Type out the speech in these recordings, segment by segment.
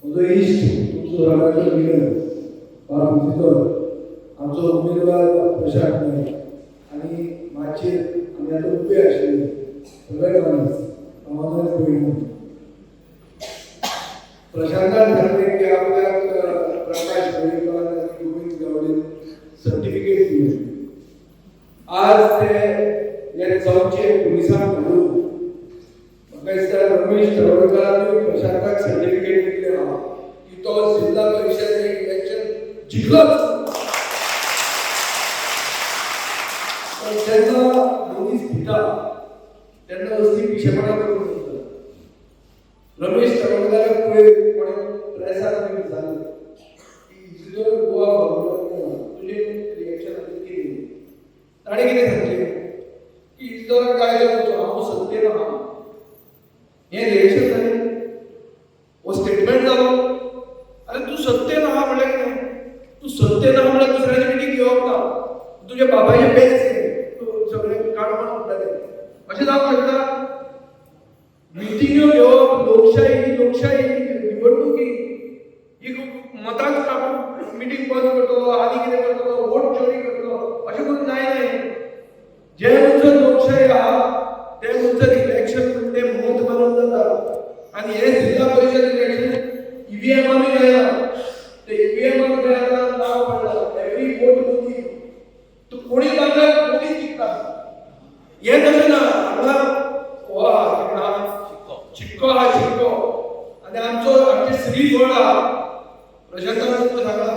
म्हजो इश्ट तुमचो रागाचो लिडर बाब भितर आमचो उमेदवार प्रशांत नायक आनी माचयेर आमी आतां उबे आशिल्ले सगळे माणूस आव्हानांत पळयना प्रशांतान सांगलें की आपल्याक प्रकाश गोयेकर आनी गोविंद गावडे सर्टिफिकेट दिलें आज ते हे चौचे पुलिसांक घालून म्हाका दिसता रमेश तवडकरांनी प्रशांताक सर्टिफिकेट दिलें आहा की तो जिल्हा परिषद इलेक्शन जिखलोच जेन्ना मनीस भिता तेन्ना असली पिशेपणां करूंक नासता रमेश तवडकराक पळय कोणें प्रेसाक बी विचारलें की तुजो गोवा भोंवलो तुजें रिएक्शन आतां कितें ताणें कितें सांगलें की इजरायल काय जावचो हांव सत्तेन आहा हें रिएक्शन जालें हो स्टेटमेंट जालो आनी तूं सत्तेन आहा म्हणलें कितें तूं सत्तेन आहा म्हणल्यार दुसऱ्याची मिटींग घेवप ना तुजे बाबाचे बेस तूं सगळें काडून उडटलें अशें जावंक शकता मिटिंग्यो घेवप लोकशाही निवडणुकी ही मतांच काडून मिटींग बंद करतलो आनी कितें करतलो वोट चोरी करतलो अशें करून जायना जे म्हणसर लोकशाही आहा ते म्हणसर इलेक्शन ते मत मानून जाता आनी हे जिल्हा परिषद इलेक्शन ईव्हीएमांनी जायना ते ईव्हीएमांक जे आतां नांव पडला एवरी वोट मोदी तो कोणी मागल्यार मोदीच जिखता हें तशें ना हांगा हो शिक्को हा शिक्को आनी आमचे श्रीफळ आहा प्रशांतान तुका सांगला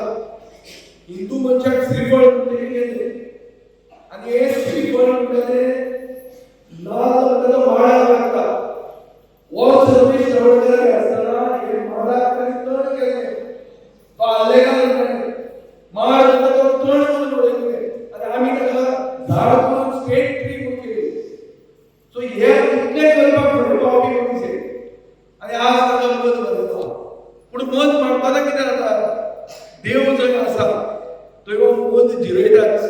हिंदू मनशाक श्रीफळ म्हणटकीर गेले आनी हे श्रीफळ म्हणटा तें लाल रंगाचो माळाक लागता हो रमेश तवडकर आसतना हे माळाक ताणें तण केलें तो आल्लेगार माळ रंगाचो तण म्हणून उडयलें आनी आमी ताका झाड करून स्टेट ट्री म्हणून केली सो हे इतलें करपाक फुडें पावपी मनीस आनी आज ताका मत घालता पूण मत मारतना कितें जाता देव जर आसा तो हो मत जिरयताच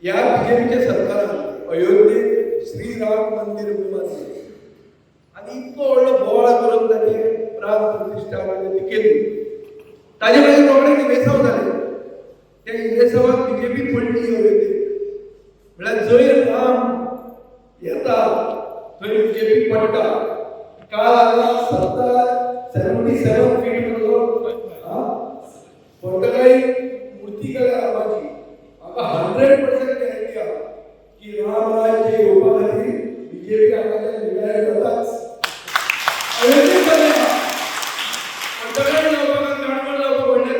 ह्या बीजेपीच्या सरकारान अयोध्येक श्रीराम मंदिर बांदलें आनी इतलो व्हडलो बोवाळ करून ताणें प्राण प्रतिश्ठा ती केली ताजे मागीर रोखडेच वेसाव जाले त्या वेसावाक बीजेपी पडली अयोध्येक म्हळ्यार जंय राम येता थंय बीजेपी पडटा काल आतां 77 फीट म्हणलो पोर्तुगाई मूर्ती केल्या रामाची म्हाका 100% गॅरंटी आहा की राम राज्य येवपा खातीर बीजेपी हांगाच्यान निर्णय जाताच अयोध्येक जालें पोर्तुगाई जावपाक काणकोण जावपाक व्हडलें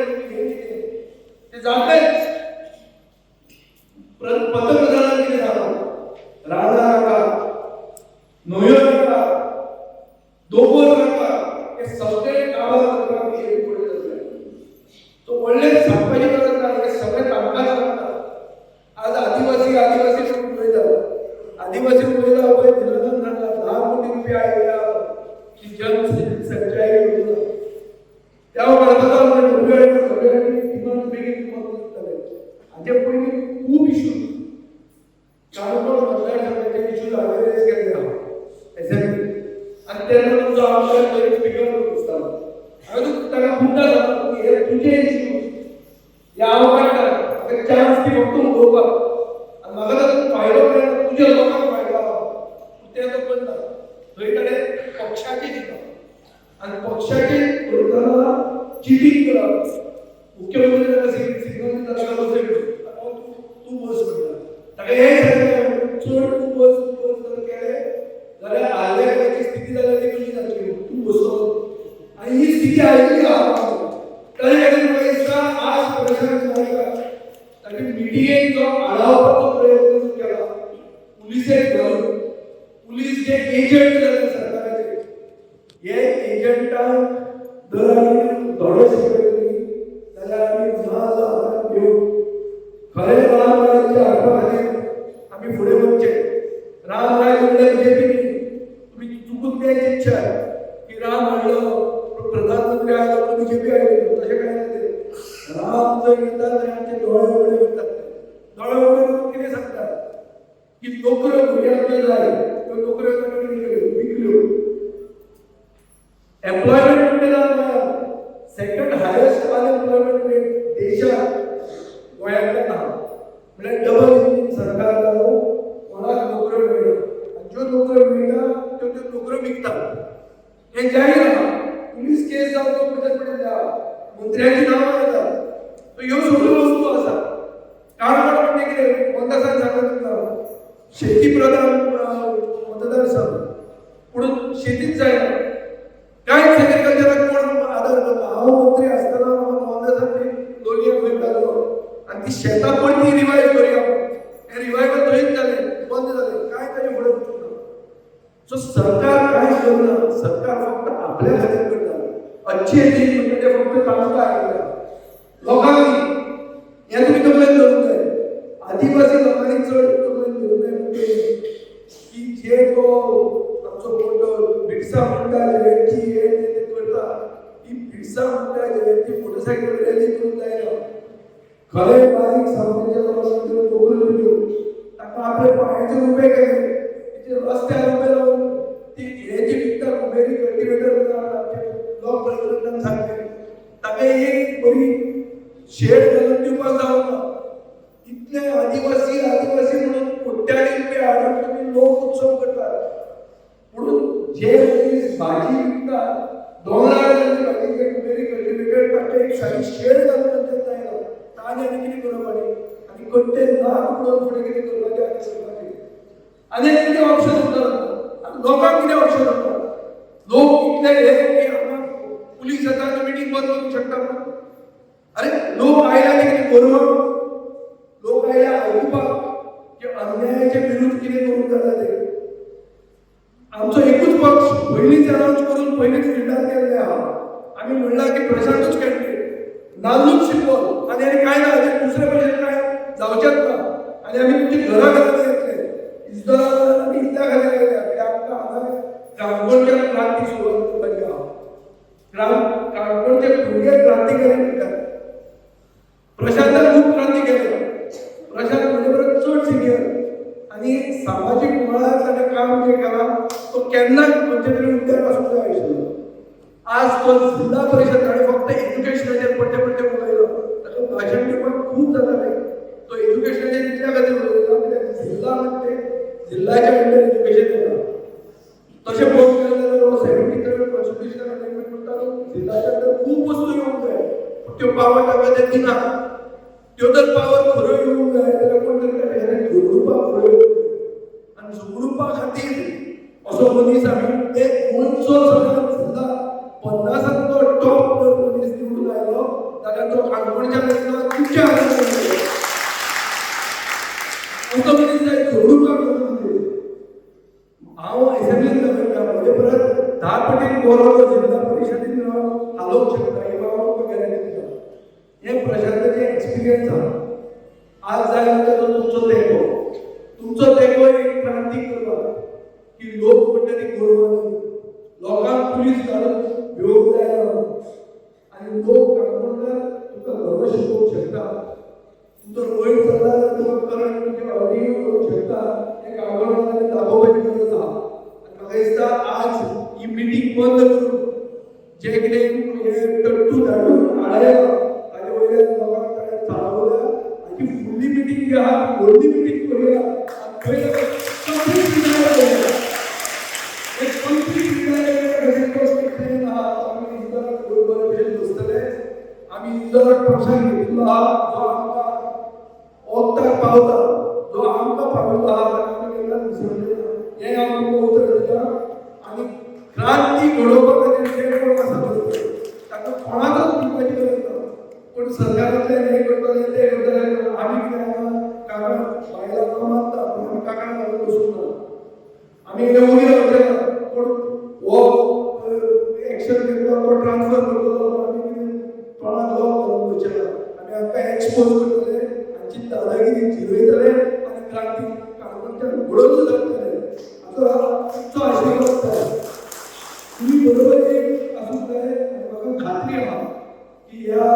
तें जातलेंच पंतप्रधानान कितें सांगलां राजा नाका न्हंयो नाका दोंगर नाका हे सगळें काबार करपाक बीजेपी फुडें सरल्या तो व्हडलें सांगपाचें गरज ना हे सगळें तांकांच लागता आज आदिवासी म्हणून उलयता आदिवासी उलयता पळय दिनानंद सांगला 10 कोटी रुपया आयल्या की जन संचय योजना त्या काळात सगळ्यांनी किमान बेगीन मत करतले हाचे पयलीं खूब इश्यू काणकोण मतदारसंघाचे इश्यू हांवें केल्ले आहा एसएमपी आनी तेन्ना तुमचो आमदार स्पिकर दिसतालो हांवें ताका खुंटा सांगलो की हे तुजे इश्यू हे हांव काडटा चान्स ती फक्त उलोवपाक आनी म्हाका तातूंत फायदो मेळटा तुज्या लोकांक फायदो आहा तें तो करता थंय ताणें पक्षाची चिंतप आनी पक्षाची करतना चिटींग करप मुख्यमंत्री ताका सिग्नल दिता ताका बसयलो तूं बस म्हणटा ताका हें सांगलें चड तूं बस जर केलें जाल्यार आल्लेकाची स्थिती जाल्यार ती कशी जातली तूं बसो आनी ही स्थिती आयिल्ली आहा ताणे खातीर म्हाका दिसता आज प्रशांत नायकाक ताणें मिडियेक जो आडावपाचो प्रयत्न केला पुलिसेक घेवन पुलीस जे एजंट जाले सरकाराचे हे एजंटांक दर आमी धडो शिकयतली जाल्यार आमी नाल्ल घेवन खरें राम राज्य हाडपा खातीर आमी फुडें वचचे राम राज्य म्हणल्यार बीजेपी तुमी चुकून द्यायची इच्छा की राम हाडलो प्रधानमंत्री आयलो म्हणून बीजेपी आयलो तशें कांय ना तें राम जर येता जाल्यार आमचे दोळे उगडे उरतात दोळे उगडे करून कितें सांगतात की नोकऱ्यो भुरग्यांक जाय त्यो नोकऱ्यो ताणें विकल्यो एम्प्लॉयमेंट म्हणजे सेकंड हायेस्ट अनएम्प्लॉयमेंट रेट देशात गोंयांतल्यान आहा. म्हणजे डबल इंजिन सरकार जालो, कोणाक नोकऱ्यो मेळना, आनी ज्यो नोकऱ्यो मेळटा त्यो नोकऱ्यो विकतात. हे जाहीर आहा. पुलीस केस जावन तो कडेन मंत्र्याची नांवां येतात. तो ह्यो सगळ्यो वस्तू आसा. काळखंड म्हणजे कितें मतदारान सांगता तुमकां शेती प्रधान मतदारसंघ म्हणून शेतीच जायना. कांयच एग्रीकल्चराक कोण आदार करता. हांव मंत्री आसतना म्हाका मतदारांनी लोलयेक वयतालो आनी ती शेतां परती रिवायव करया. हे रिवायवल थंयच जालें, बंद जालें, कांय ताजे फुडें वचूंक ना. सो सरकार कांयच करना. सरकार फक्त आपल्या खातीर करता. अच्छे दिन म्हणजे ते फक्त तांकां आयकता. लोकांनी हे तुमी तकलेन धरूंक जाय. आदिवासी लोकांनी चड तकलेन धरूंक जाय म्हणजे की जे तो आमचो कोण बिरसा मुंडा जयंती हे ते करता, ही बिरसा मुंडा जयंती मोटरसायकल रॅली करून जायना. खरे बारीक समाजाच्या लोकांनी दोगल्यो दिल्यो, ताका आपले पांयाचेर उबे केले, तेचे रस्त्यार उबे रावन ती हे जी विकता कुमेरी कल्टिवेटर लोक प्रेसिडेंटान सांगले ताका एक बरी शेड घालून दिवपाक जावना. इतले आदिवासी म्हणून कोट्यावधी रुपये हाडून तुम्ही लोक उत्सव करतात. म्हणून जे मनीस भाजी विकतात, दोंगराची भाजी कुमेरी कल्टिवेटर ताका एक सारी शेड घालून जायना. ताणे आनी कितें करपाचें आनी कट्टे नाक पडोवन फुडें कितें करपाचें आनी करपाचें आनी कितें ऑप्शन उरता. लोकांक कितें ऑप्शन उरता. लोक इतले हे की हांगा पुलीस येता आनी मिटींग बंद करूंक शकता म्हणून. अरे लोक आयला कितें गोरवां, लोक आयला आयकुपाक की अन्यायाचे विरुद्ध कितें करूंक जाता तें. आमचो एकूच पक्ष पयलींच अनाउन्स करून पयलींच फिल्डार गेल्ले आहा. आमी म्हणला की प्रशांतूच कॅन्डिडेट, नाल्लूच सिंबल आनी कांय ना, दुसरे भशेन कांय जावचेंच ना. आनी आमी तुमची घरां घालून येतले इजरायलान आमी इतल्या घालून गेल्या की आमकां हांगा काणकोणच्या क्रांती सुरवात करपाची आहा. काणकोणचे भुरगे क्रांतिकारी म्हणटात. प्रशांतान खूब क्रांती केल्या. प्रशांत म्हजे परस चड सिनियर आनी सामाजीक मळार ताणें काम जें केलां तो केन्नाच खंयचे तरी उद्द्याक आसूंक जाय आशिल्लो. आज तो जिल्हा परिशद ताणें फक्त एज्युकेशनाचेर पडटे उलयलो. ताका भाशण दिवपाक खूब जातालें. तो एज्युकेशनाचेर इतल्या खातीर उलयलो कित्याक जिल्हा म्हणजे जिल्ह्याच्या अंडर एज्युकेशन येता. तशें पळोवंक गेलें जाल्यार 73 कॉन्स्टिट्यूशनल अमेंडमेंट म्हणटालो जिल्ह्याच्या अंडर खूब वस्तू येवंक जाय, पूण त्यो पावर ताका ते दिना. त्यो जर पावर खऱ्यो येवंक जाय जाल्यार कोण तरी त्या ठिकाणी झगडूपाक फुडें येवंक आनी झगडूपा खातीर असो मनीस आमी एक उंचो सगळ्यांत जिल्हा 50 टॉप जर मनीस निवडून आयलो जाल्यार तो काणकोणच्या लेवलार तुमच्या असो मनीस जाय झगडूपाक. हांव असेंब्लींत म्हणटा म्हजे परस 10 पटीन बरो जिल्हा परिशदेंत रावन हालोवंक शकता ही हांव गॅरंटी दिता. हे प्रशांताचे एक्सपिरियन्स आहा. आज जाय जाल्यार तुमचो तेंको एक क्रांती करपाक की लोक म्हणटा ती गोरवां लोकांक पुलीस घालून भिवूंक जायना आनी लोक काणकोणकार तुका घरो शिकोवंक शकता. तुमचो वयर चल्ला जाल्यार तुका करंट तुजी ऑडियो करूंक शकता. हें काणकोणकारांनी दाखोवपाची गरज आहा. आनी म्हाका दिसता आज ही मिटींग बंद करून जे कितें हे टट्टू धाडून हाडयला ताजे वयल्यान लोकांक ताणें चाळवल्या आनी फुडली मिटींग जी आहा ती व्हडली मिटींग करूया आनी थंय कंप्लीट डिनायल करूया. एक कंप्लीट डिनायल कशें आहा आमी इजरायलाक बरे भशेन बसतले. आमी इजरायलाक पक्षान घेतिल्लो आहा जो आमकां वखदाक पावता, जो आमकां पाविल्लो आहा ताका आमी केन्नाच विसरले ना. हें हांव तुमकां उतर दिता. आनी क्रांती घडोवपा खातीर जे कोण आसा ताका कोणाकच दिवपाची गरज ना. पूण सरकारांतल्यान हें करतले तें करतले आमी कितें हांगा काका बायलांक मानता पूण आमी काकाक लागून बसूंक ना. आमी हे उबी रावचे ना. पूण हो एक्शन घेतलो तो ट्रान्सफर करतलो आमी कितें तोंडाक लॉक घालून बसचे ना. आमी हांकां एक्सपोज करतले, हांची दादागिरी जिरयतले आनी क्रांती काणकोणच्यान घडोवन जातले. आमचो आशिर्वाद जाय. तुम्ही बरोबर एक आसूंक जाय. म्हाका खात्री आहा की ह्या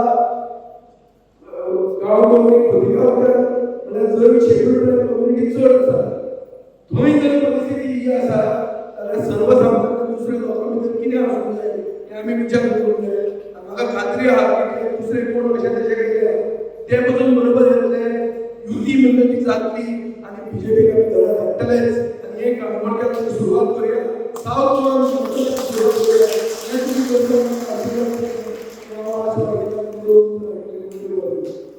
गांवडोंगरी खोतीगांवच्या म्हळ्यार जर शेड्यूल्ड कम्युनिटी चड आसा थंय जर परिस्थिती ही आसा जाल्यार सर्वसामान्य दुसऱ्या लोकां भितर कितें आसूंक जाय ते आम्ही विचार करून म्हाका खात्री आहा की दुसरे कोण कशा तशे गेले ते बसून बरोबर येतले युती म्हणून ती जातली आणि बीजेपी आम्ही धडा धाडटलेच आणि एक आंबोडकर सुरुवात करूया साऊथ गोवा सुरुवात करूया